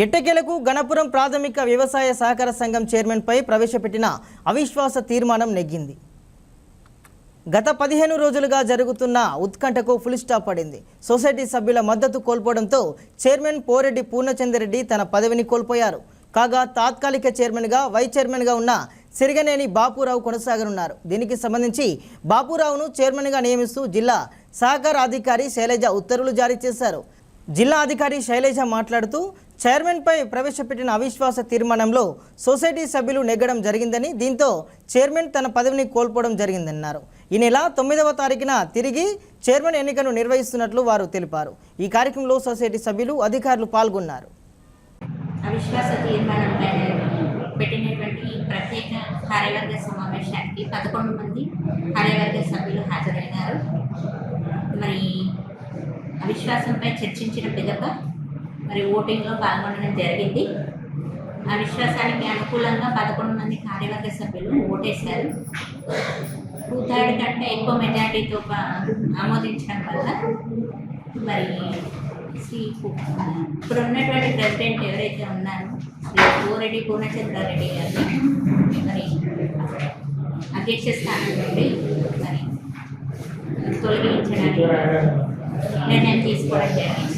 ఎట్టకేలకు గణపురం ప్రాథమిక వ్యవసాయ సహకార సంఘం చైర్మన్పై ప్రవేశపెట్టిన అవిశ్వాస తీర్మానం నెగ్గింది. గత 15 రోజులుగా జరుగుతున్న ఉత్కంఠకు ఫుల్ స్టాప్ పడింది. సొసైటీ సభ్యుల మద్దతు కోల్పోవడంతో చైర్మన్ పోరెడ్డి పూర్ణచంద్రరెడ్డి తన పదవిని కోల్పోయారు. కాగా తాత్కాలిక చైర్మన్గా వైస్ చైర్మన్గా ఉన్న సిరిగనేని బాపురావు కొనసాగనున్నారు. దీనికి సంబంధించి బాపురావును చైర్మన్గా నియమిస్తూ జిల్లా సహకార అధికారి శైలజ ఉత్తర్వులు జారీ చేశారు. జిల్లా అధికారి శైలజ మాట్లాడుతూ చైర్మన్పై ప్రవేశపెట్టిన అవిశ్వాస తీర్మానంలో సొసైటీ సభ్యులు నెగ్గడం జరిగిందని, దీంతో చైర్మన్ తన పదవిని కోల్పోవడం జరిగిందన్నారు. ఈ నెల 9వ తారీఖున తిరిగి చైర్మన్ ఎన్నికను నిర్వహిస్తున్నట్లు వారు తెలిపారు. ఈ కార్యక్రమంలో సొసైటీ సభ్యులు అధికారులు పాల్గొన్నారు. అవిశ్వాస తీర్మానంపై పెట్టినటువంటి ప్రత్యేక కార్యవర్గ సమావేశానికి 11 మంది కార్యవర్గ సభ్యులు హాజరైనారు. మరి అవిశ్వాసంపై చర్చించిన పిదప మరి ఓటింగ్లో పాల్గొనడం జరిగింది. అవిశ్వాసానికి అనుకూలంగా 11 మంది కార్యవర్గ సభ్యులు ఓటేశారు. 2/3 కంటే ఎక్కువ మెజార్టీతో ఆమోదించడం వల్ల మరి ఇప్పుడు ఉన్నటువంటి ప్రెసిడెంట్ ఎవరైతే ఉన్నారో శ్రీ పోరెడ్డి పూర్ణచంద్రారెడ్డి గారిని మరి అధ్యక్ష స్థానం నుండి మరి తొలగించడానికి నిర్ణయం తీసుకోవడం జరిగింది.